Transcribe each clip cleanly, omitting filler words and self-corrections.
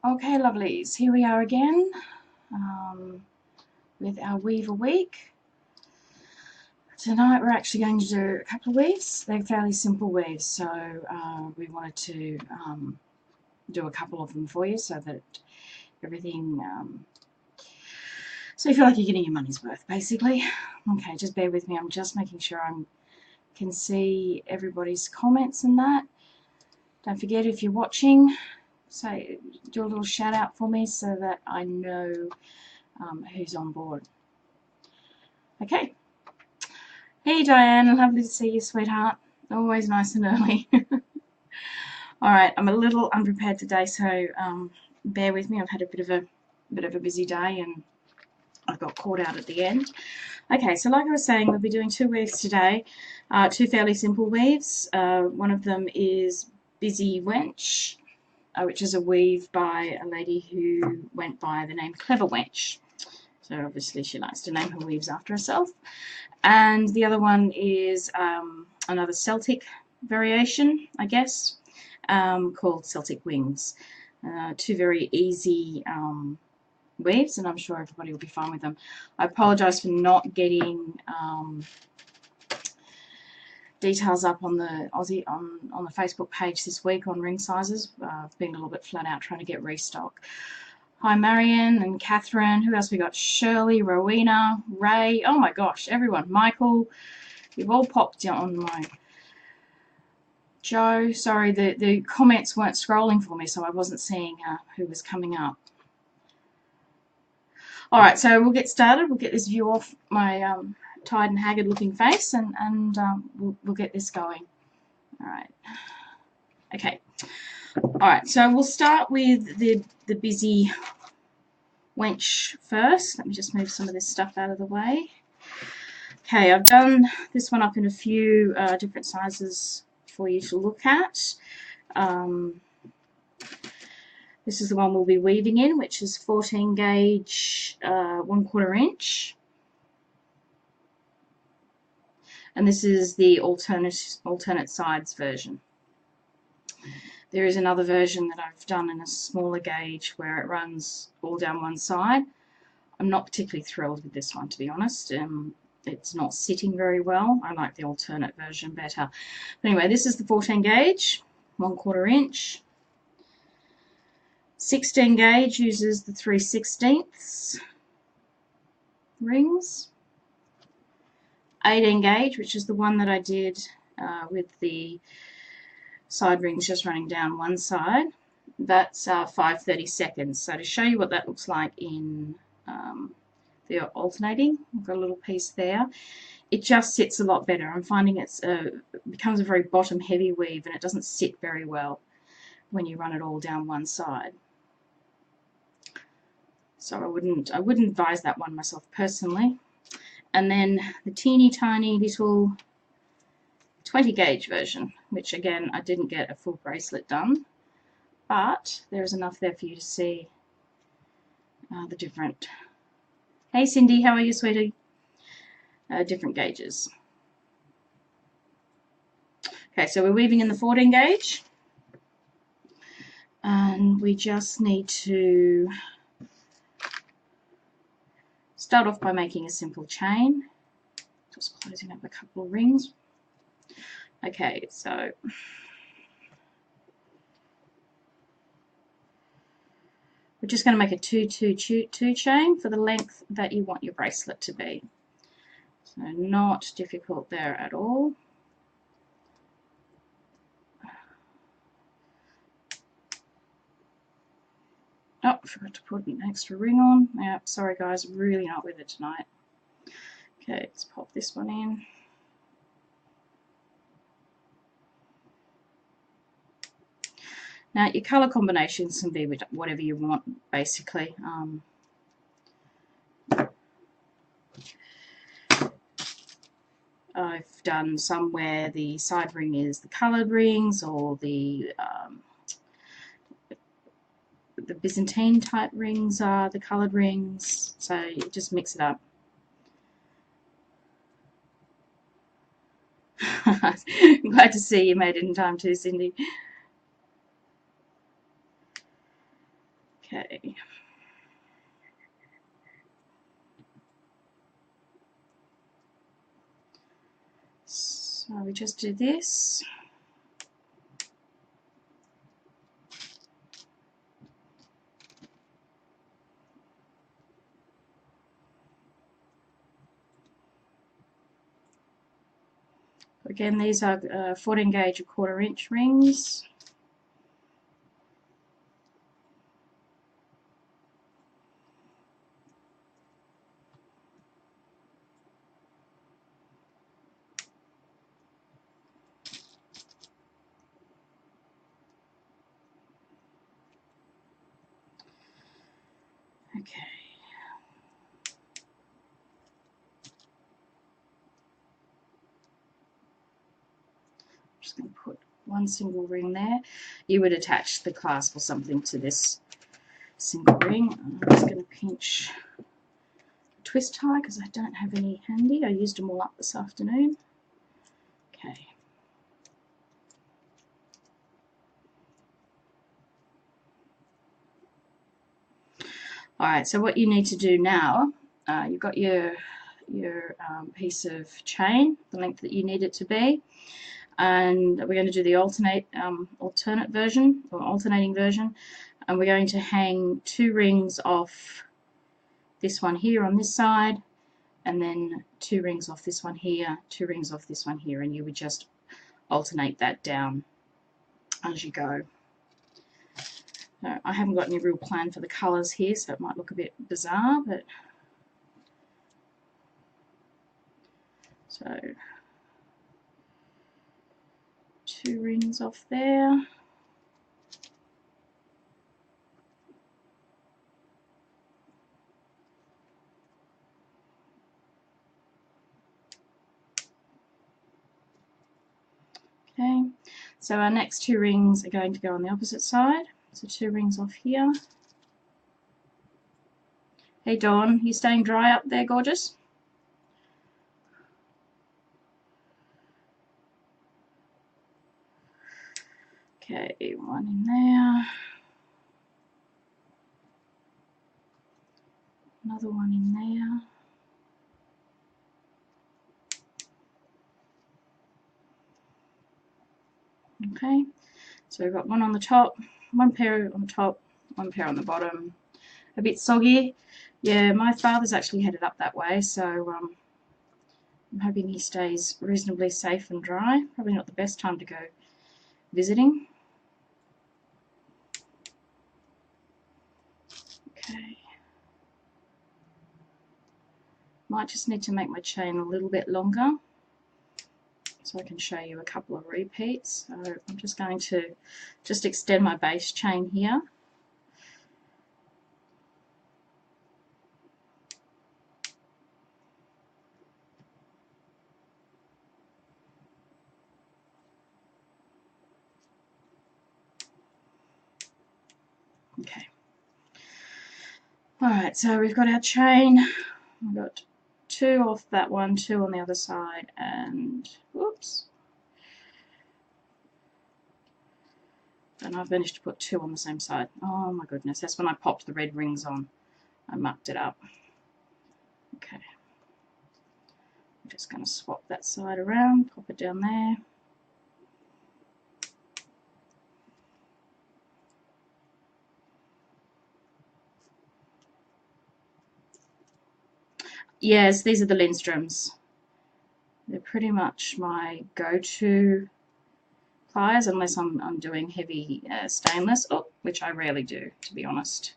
Okay, lovelies, here we are again with our weave a week. Tonight we're actually going to do a couple of weaves. They're fairly simple weaves, so we wanted to do a couple of them for you so that everything, so you feel like you're getting your money's worth, basically. Okay, just bear with me. I'm just making sure I can see everybody's comments and that. Don't forget, if you're watching, do a little shout out for me so that I know who's on board. Okay. Hey Diane, lovely to see you, sweetheart. Always nice and early. Alright, I'm a little unprepared today, so bear with me. I've had a bit of a busy day and I got caught out at the end. Okay, so like I was saying, we'll be doing two weaves today, two fairly simple weaves. One of them is Byzee Wench, which is a weave by a lady who went by the name Clever Wench. So obviously she likes to name her weaves after herself. And the other one is another Celtic variation, I guess, called Celtic Wings. Two very easy weaves, and I'm sure everybody will be fine with them. I apologise for not getting details up on the Aussie on the Facebook page this week on ring sizes. I've been a little bit flat out trying to get restock. Hi Marion and Catherine. Who else we got? Shirley, Rowena, Ray. Oh my gosh, everyone. Michael. You've all popped on my... Joe. Sorry, the comments weren't scrolling for me, so I wasn't seeing who was coming up. Alright, so we'll get started. We'll get this view off my tired and haggard looking face and we'll get this going. Alright. Okay. Alright, so we'll start with the Byzee Wench first. Let me just move some of this stuff out of the way. Okay, I've done this one up in a few different sizes for you to look at. This is the one we'll be weaving in, which is 14 gauge 1/4 inch. And this is the alternate sides version. There is another version that I've done in a smaller gauge where it runs all down one side. I'm not particularly thrilled with this one, to be honest. It's not sitting very well. I like the alternate version better. But anyway, this is the 14 gauge, 1/4 inch. 16 gauge uses the 3/16 rings. 18 gauge, which is the one that I did with the side rings just running down one side, that's 5/32. So to show you what that looks like in the alternating, I've got a little piece there. It just sits a lot better. I'm finding it becomes a very bottom heavy weave and it doesn't sit very well when you run it all down one side. So I wouldn't advise that one myself personally. And then the teeny tiny little 20 gauge version, which again I didn't get a full bracelet done, but there's enough there for you to see the different... Hey Cindy, how are you, sweetie? Different gauges. Okay, so we're weaving in the 14 gauge and we just need to start off by making a simple chain, just closing up a couple of rings. Okay, so we're just going to make a 2-2-2 chain for the length that you want your bracelet to be. So not difficult there at all. Oh, I forgot to put an extra ring on. Yeah, sorry guys, really not with it tonight. Okay, let's pop this one in. Now your colour combinations can be with whatever you want, basically. I've done some where the side ring is the coloured rings, or the Byzantine type rings are the coloured rings, so you just mix it up. Glad to see you made it in time too, Cindy. Okay. So we just do this. Again, these are 14 gauge 1/4 inch rings. Okay. I'm just going to put one single ring there. You would attach the clasp or something to this single ring. I'm just going to pinch a twist tie because I don't have any handy. I used them all up this afternoon. Okay. Alright, so what you need to do now, you've got your piece of chain, the length that you need it to be, and we're going to do the alternate version, or alternating version, and we're going to hang 2 rings off this one here on this side, and then 2 rings off this one here, 2 rings off this one here, and you would just alternate that down as you go. I haven't got any real plan for the colours here, so it might look a bit bizarre, but so 2 rings off there. Okay, so our next 2 rings are going to go on the opposite side. So 2 rings off here. Hey Dawn, you staying dry up there, gorgeous? Okay, 1 in there. Another 1 in there. Okay, so we've got 1 on the top, 1 pair on the top, 1 pair on the bottom. A bit soggy. Yeah, my father's actually headed up that way, so I'm hoping he stays reasonably safe and dry. Probably not the best time to go visiting. Okay. Might just need to make my chain a little bit longer so I can show you a couple of repeats. So I'm just going to just extend my base chain here. Okay. Alright, so we've got our chain. We've got 2 off that one, 2 on the other side, and whoops. And I've managed to put 2 on the same side. Oh my goodness, that's when I popped the red rings on. I mucked it up. Okay. I'm just going to swap that side around, pop it down there. Yes, these are the Lindstroms. They're pretty much my go-to pliers, unless I'm doing heavy stainless, which I rarely do, to be honest.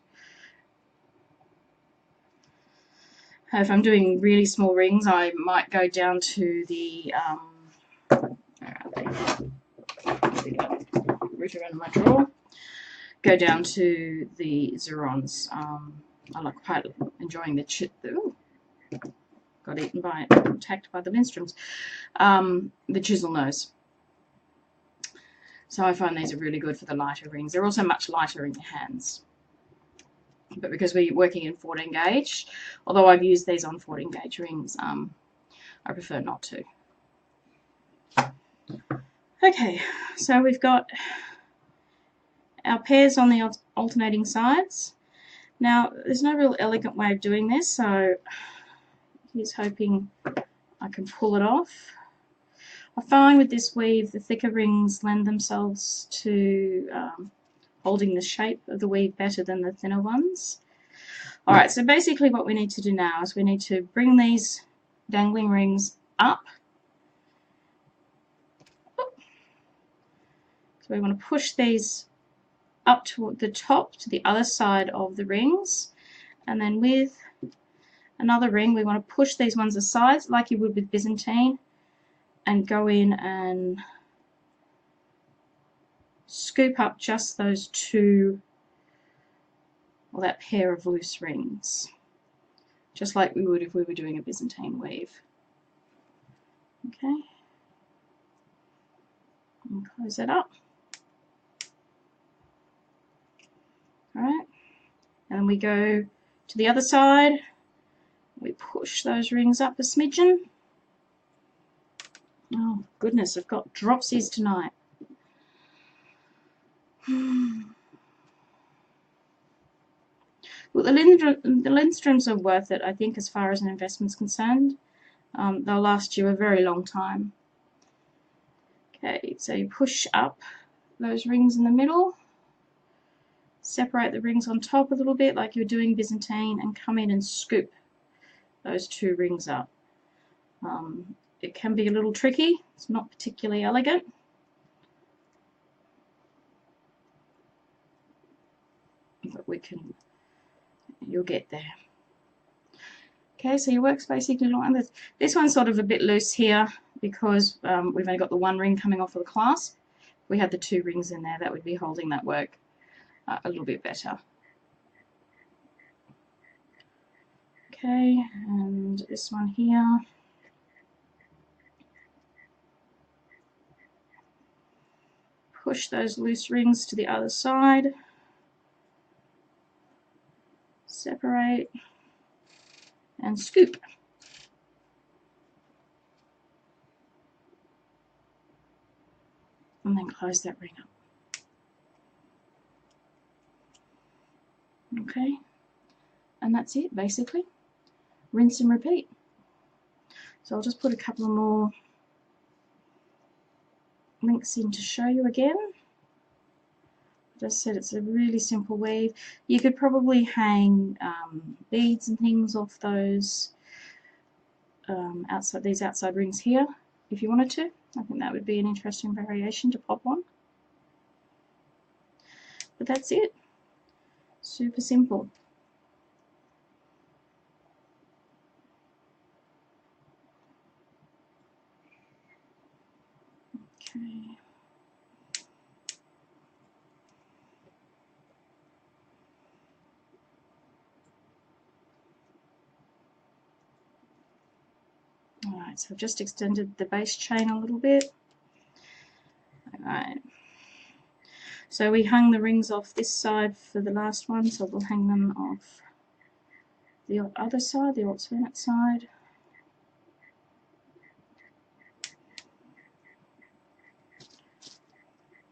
If I'm doing really small rings, I might go down to the root around my drawer. Go down to the Zerons. I like quite enjoying the got eaten by attacked by the Lindstroms. The chisel nose. So I find these are really good for the lighter rings. They're also much lighter in your hands. But because we're working in 14 gauge, although I've used these on 14 gauge rings, I prefer not to. Okay, so we've got our pairs on the alternating sides. Now, there's no real elegant way of doing this, so here's hoping I can pull it off. I find with this weave, the thicker rings lend themselves to holding the shape of the weave better than the thinner ones. Alright, so basically what we need to do now is we need to bring these dangling rings up. So we want to push these up to the top, to the other side of the rings, and then with another ring we want to push these ones aside like you would with Byzantine and go in and scoop up just those two, or that pair of loose rings, just like we would if we were doing a Byzantine weave. Okay, and close that up. Alright, and then we go to the other side, we push those rings up a smidgen. Oh goodness, I've got dropsies tonight. Well, the Lindströms are worth it, I think, as far as an investment's concerned. They'll last you a very long time. Okay, so you push up those rings in the middle, separate the rings on top a little bit like you're doing Byzantine, and come in and scoop those two rings up. It can be a little tricky, it's not particularly elegant. But you'll get there. Okay, so your work's basically like this. This one's sort of a bit loose here because we've only got the one ring coming off of the clasp. If we had the two rings in there, that would be holding that work a little bit better. Okay, and this one here. Push those loose rings to the other side. Separate and scoop. And then close that ring up. Okay, and that's it basically. Rinse and repeat. So I'll just put a couple more links in to show you again. As I said, it's a really simple weave. You could probably hang beads and things off those these outside rings here if you wanted to. I think that would be an interesting variation to pop on. But that's it. Super simple. Okay. Alright, so I've just extended the base chain a little bit. Alright. So we hung the rings off this side for the last one, so we'll hang them off the other side, the alternate side.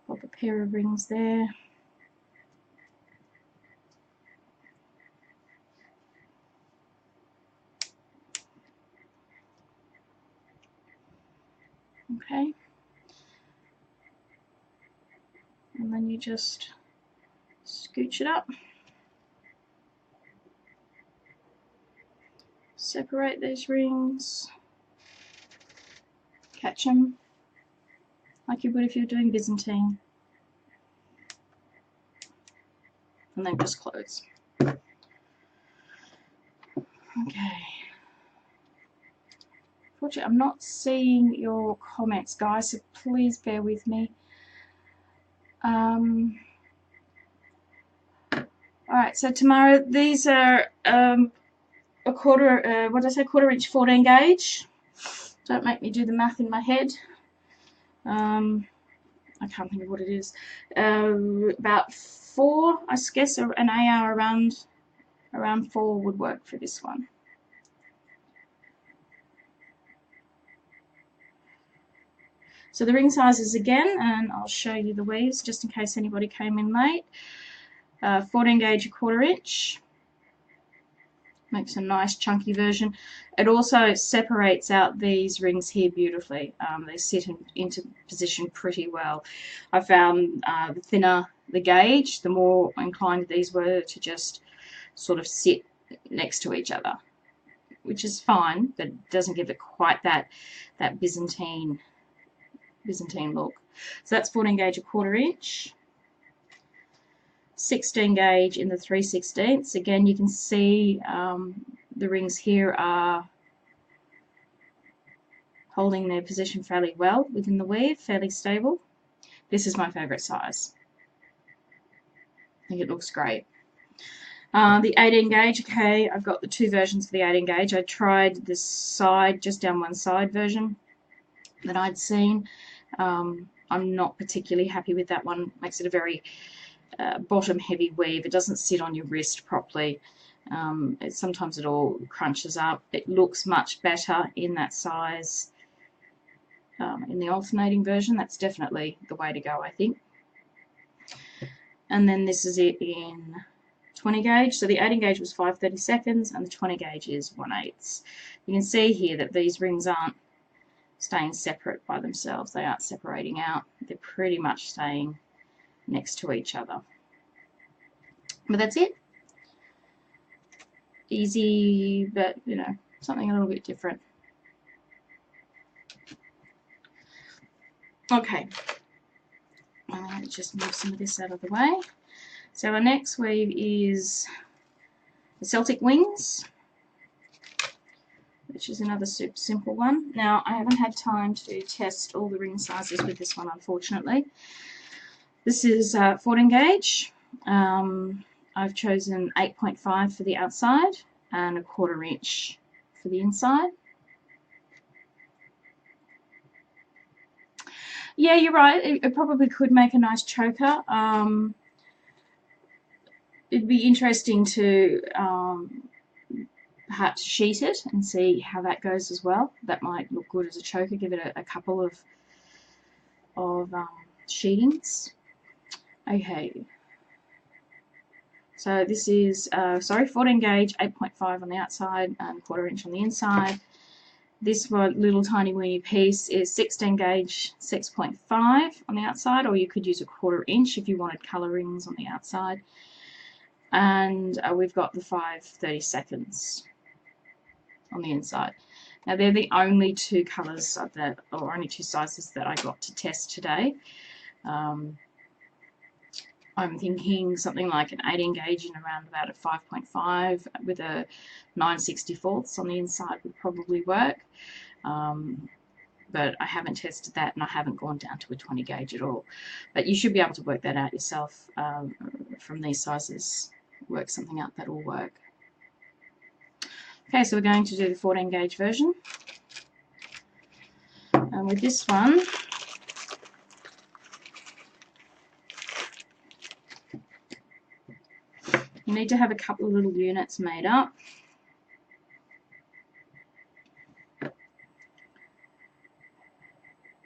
Pop a pair of rings there. Okay. And then you just scooch it up. Separate these rings. Catch them like you would if you were doing Byzantine. And then just close. Okay. Fortunately, I'm not seeing your comments, guys, so please bear with me. Alright, so tomorrow these are a quarter, what did I say, quarter-inch 14 gauge. Don't make me do the math in my head. I can't think of what it is. About 4, I guess, an AR around 4 would work for this one. So the ring sizes again, and I'll show you the weaves just in case anybody came in late. 14 gauge, a quarter-inch. Makes a nice chunky version. It also separates out these rings here beautifully. They sit into position pretty well. I found the thinner the gauge, the more inclined these were to just sort of sit next to each other, which is fine, but it doesn't give it quite that Byzantine look. So that's 14 gauge, a 1/4 inch. 16 gauge in the 3/16. Again, you can see the rings here are holding their position fairly well within the weave, fairly stable. This is my favourite size. I think it looks great. The 18 gauge, okay, I've got the 2 versions of the 18 gauge. I tried the side, just down one side version that I'd seen. I'm not particularly happy with that one. Makes it a very bottom heavy weave. It doesn't sit on your wrist properly. Sometimes it all crunches up. It looks much better in that size in the alternating version. That's definitely the way to go, I think. And then this is it in 20 gauge. So the 18 gauge was 5/32 and the 20 gauge is 1/8. You can see here that these rings aren't staying separate by themselves. They aren't separating out. They're pretty much staying next to each other. But that's it. Easy, but you know, something a little bit different. Okay, let's just move some of this out of the way. So our next weave is the Celtic Wings, which is another super simple one. Now, I haven't had time to test all the ring sizes with this one, unfortunately. This is 14 gauge. I've chosen 8.5 for the outside and a 1/4 inch for the inside. Yeah, you're right. It probably could make a nice choker. It'd be interesting to perhaps sheet it and see how that goes as well. That might look good as a choker. Give it a couple of sheetings. Okay. So this is 14 gauge, 8.5 on the outside and 1/4 inch on the inside. This one, little tiny weeny piece, is 16 gauge, 6.5 on the outside, or you could use a 1/4 inch if you wanted colour rings on the outside. And we've got the 5/32 on the inside. Now they're the only 2 colours or only 2 sizes that I got to test today. I'm thinking something like an 18 gauge and around about a 5.5 with a 9/64 on the inside would probably work. But I haven't tested that and I haven't gone down to a 20 gauge at all. But you should be able to work that out yourself from these sizes. Work something out that'll work. Okay, so we're going to do the 14 gauge version. And with this one, you need to have a couple of little units made up.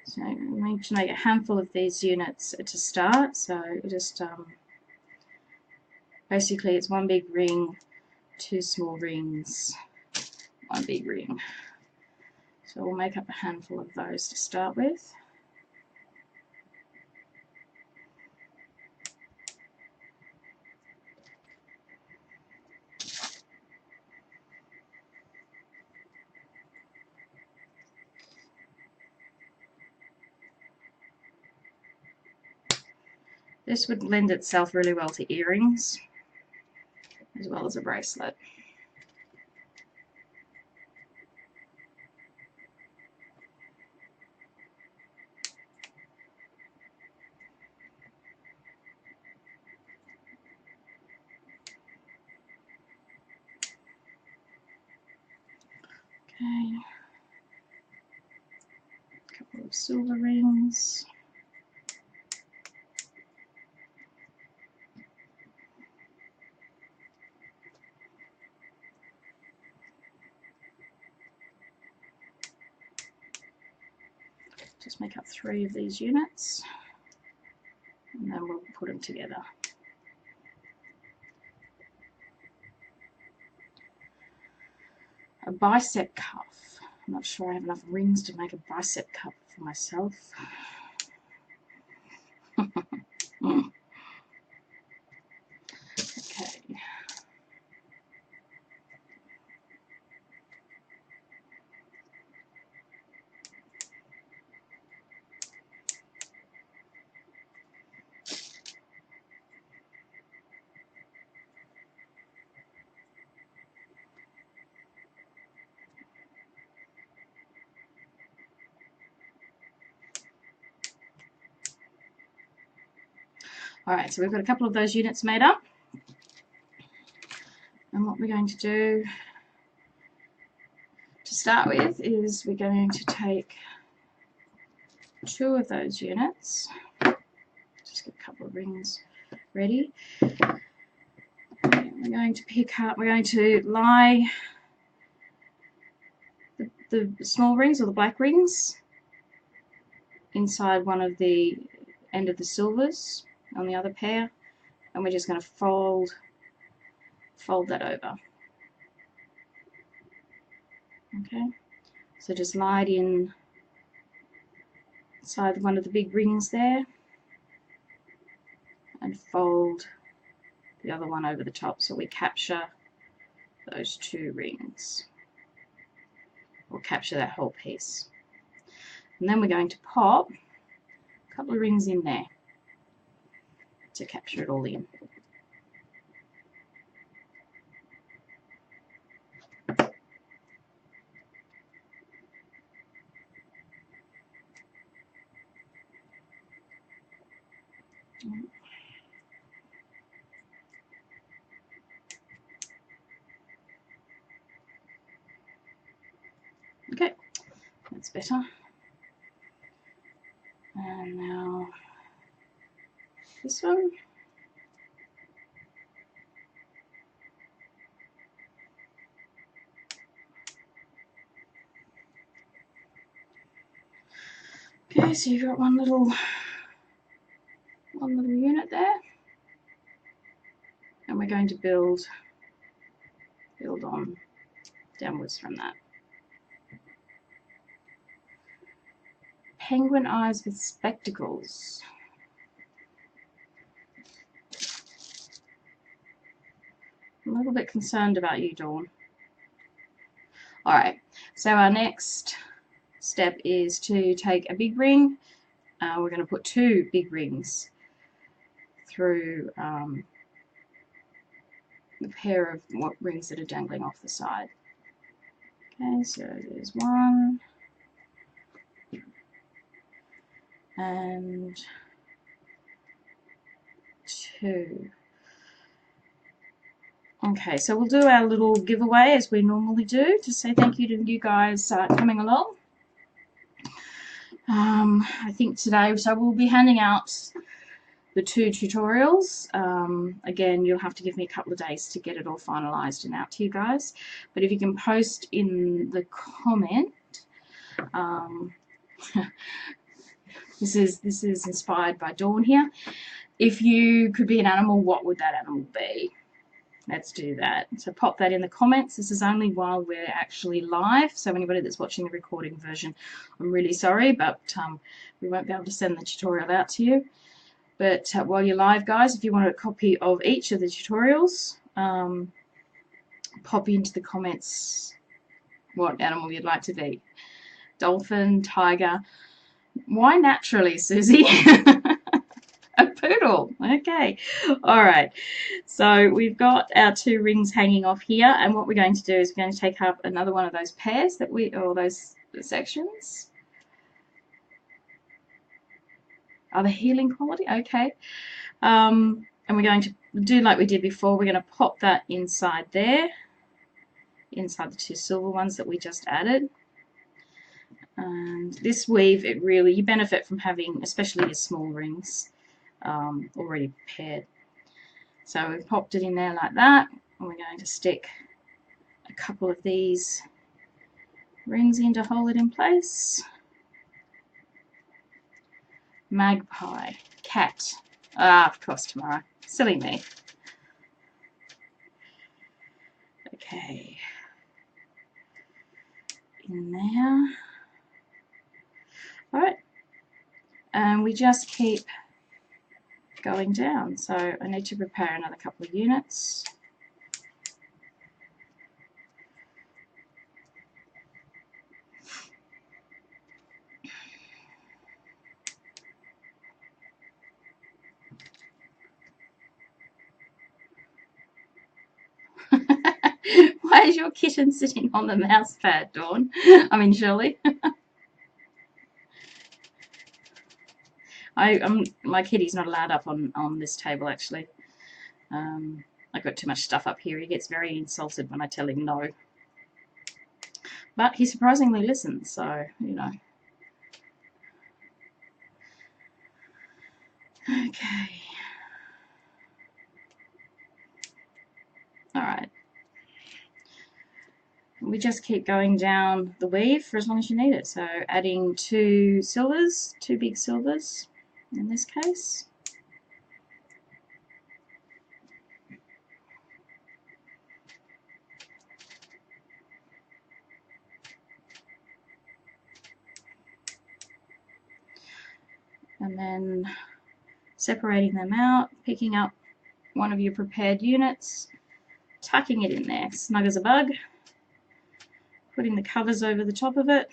So we need to make a handful of these units to start. So just basically it's 1 big ring, 2 small rings, 1 big ring. So we'll make up a handful of those to start with. This would lend itself really well to earrings as well as a bracelet. Okay, a couple of silver rings. Just make up 3 of these units and then we'll put them together. A bicep cuff. I'm not sure I have enough rings to make a bicep cuff for myself. Okay. Alright, so we've got a couple of those units made up. And what we're going to do to start with is we're going to take 2 of those units. Just get a couple of rings ready. And we're going to pick up, we're going to lie the small rings or the black rings inside one of the end of the silvers on the other pair, and we're just going to fold that over. Okay, so just lie it in inside one of the big rings there and fold the other one over the top, so we capture those 2 rings, or capture that whole piece. And then we're going to pop a couple of rings in there to capture it all in. Okay, that's better. And now this one. Okay, so you've got one little unit there, and we're going to build on downwards from that. Penguin eyes with spectacles. I'm a little bit concerned about you, Dawn. Alright, so our next step is to take a big ring. We're going to put 2 big rings through the pair of rings that are dangling off the side. Okay, so there's 1 and 2. Okay, so we'll do our little giveaway as we normally do to say thank you to you guys coming along. I think today, so we'll be handing out the 2 tutorials. Again, you'll have to give me a couple of days to get it all finalized and out to you guys. But if you can post in the comment, this is inspired by Dawn here. If you could be an animal, what would that animal be? Let's do that. So pop that in the comments. This is only while we're actually live, so anybody that's watching the recording version, I'm really sorry, but we won't be able to send the tutorial out to you. But while you're live, guys, if you want a copy of each of the tutorials, pop into the comments what animal you'd like to be. Dolphin, tiger. Why naturally, Susie? A poodle. Okay. All right. So we've got our 2 rings hanging off here, and what we're going to do is we're going to take up another one of those pairs that or those sections. Are they healing quality? Okay. And we're going to do like we did before. We're going to pop that inside there, inside the 2 silver ones that we just added. And this weave, you benefit from having, especially your small rings, already paired. So we've popped it in there like that, and we're going to stick a couple of these rings in to hold it in place. Magpie, cat. Of course, tomorrow. Silly me. Okay. in there. Alright, and we just keep going down. So I need to prepare another couple of units. Why is your kitten sitting on the mouse pad, Dawn? I mean, Shirley. My kitty's not allowed up on this table, actually. I've got too much stuff up here. He gets very insulted when I tell him no. But he surprisingly listens, so, you know. Okay. Alright. We just keep going down the weave for as long as you need it. So adding 2 silvers, 2 big silvers in this case. And then separating them out, picking up one of your prepared units, tucking it in there, snug as a bug, putting the covers over the top of it,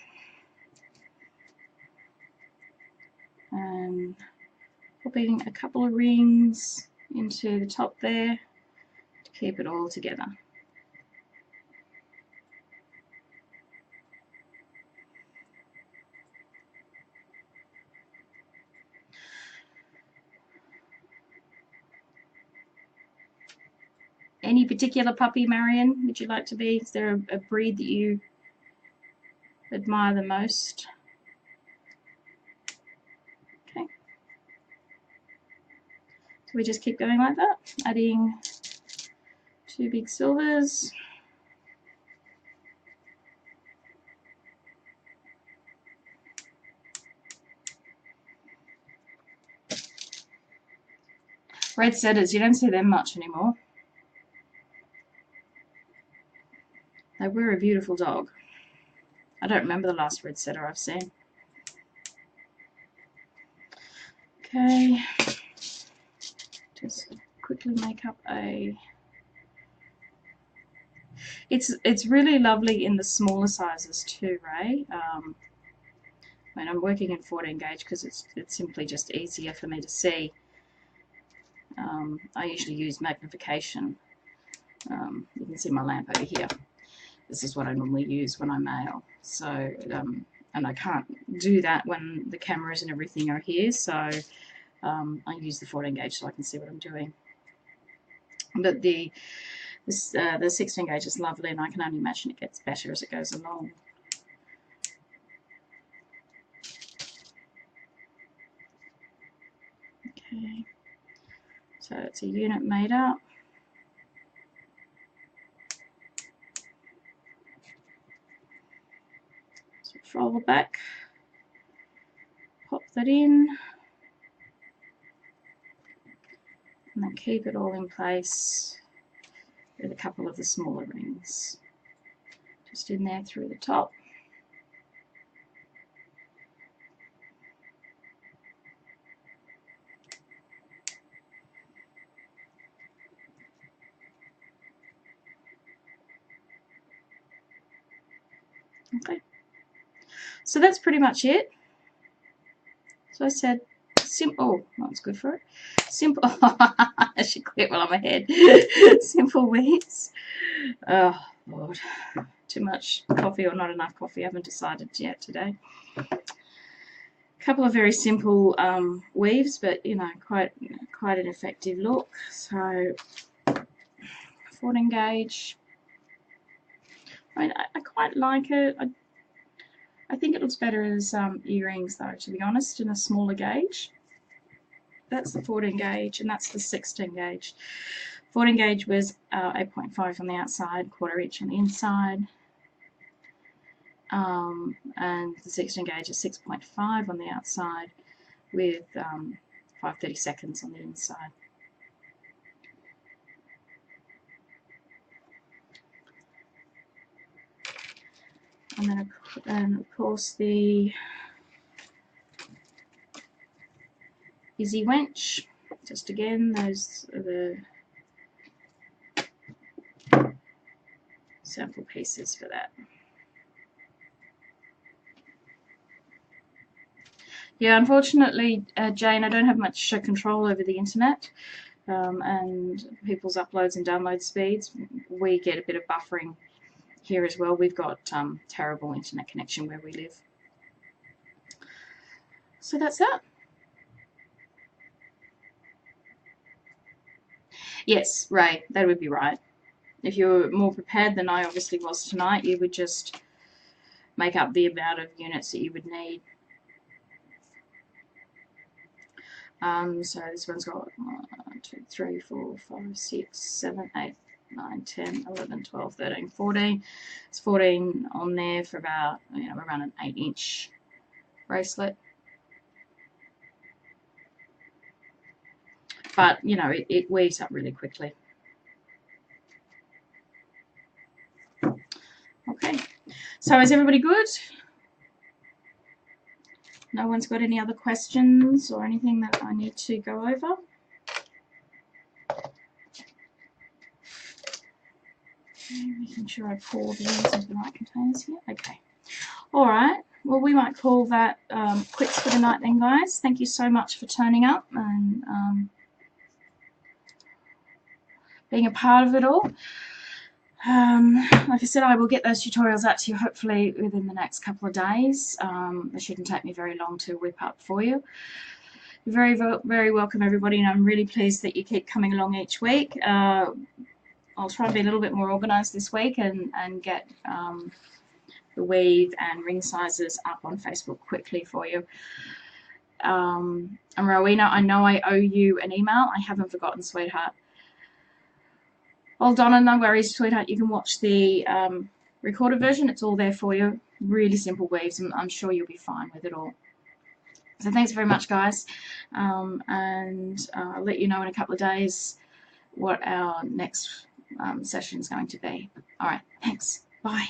and popping a couple of rings into the top there to keep it all together. Any particular puppy, Marion, would you like to be? Is there a breed that you admire the most? Okay. So we just keep going like that, adding 2 big silvers. Red setters, you don't see them much anymore. They were a beautiful dog. I don't remember the last red setter I've seen. Okay, just quickly make up a... It's really lovely in the smaller sizes too, Ray. I mean, I'm working in 14 gauge because it's simply just easier for me to see. I usually use Magnification. You can see my lamp over here. This is what I normally use when I mail. So, and I can't do that when the cameras and everything are here, so I use the 14 gauge so I can see what I'm doing. But the 16 gauge is lovely, and I can only imagine it gets better as it goes along. Okay, so it's a unit made up. So fold it back, pop that in, and then keep it all in place with a couple of the smaller rings just in there through the top. Okay, so that's pretty much it. So I said simple. Oh, that's good for it. Simple. I should quit while I'm ahead. Simple weaves. Oh Lord, too much coffee or not enough coffee? I haven't decided yet today. A couple of very simple weaves, but you know, quite an effective look. So 14 gauge. I mean, I quite like it. I think it looks better as earrings, though, to be honest, in a smaller gauge. That's the 14 gauge, and that's the 16 gauge. 14 gauge was 8.5 on the outside, 1/4 inch on the inside. And the 16 gauge is 6.5 on the outside with 5/32 on the inside. And then And of course the Byzee Wench. Just again, those are the sample pieces for that. Yeah, unfortunately, Jane, I don't have much control over the internet and people's uploads and download speeds. We get a bit of buffering here as well. We've got terrible internet connection where we live. So that's that. Yes, Ray, that would be right. If you were more prepared than I obviously was tonight, you would just make up the amount of units that you would need. So this one's got 1, 2, 3, 4, 5, 6, 7, 8, 9, 10, 11, 12, 13, 14. It's 14 on there for about, around an 8-inch bracelet. But, it weaves up really quickly. Okay, so is everybody good? No one's got any other questions or anything that I need to go over? Making sure I pour these into the right containers here. Okay. All right. Well, we might call that quits for the night then, guys. Thank you so much for turning up and being a part of it all. Like I said, I will get those tutorials out to you hopefully within the next couple of days. It shouldn't take me very long to whip up for you. You're very, very welcome, everybody, and I'm really pleased that you keep coming along each week. I'll try and be a little bit more organised this week and get the weave and ring sizes up on Facebook quickly for you. And Rowena, I know I owe you an email. I haven't forgotten, sweetheart. Well, Donna, no worries, sweetheart. You can watch the recorded version. It's all there for you. Really simple weaves, and I'm sure you'll be fine with it all. So thanks very much, guys. And I'll let you know in a couple of days what our next session is going to be. All right, thanks. Bye.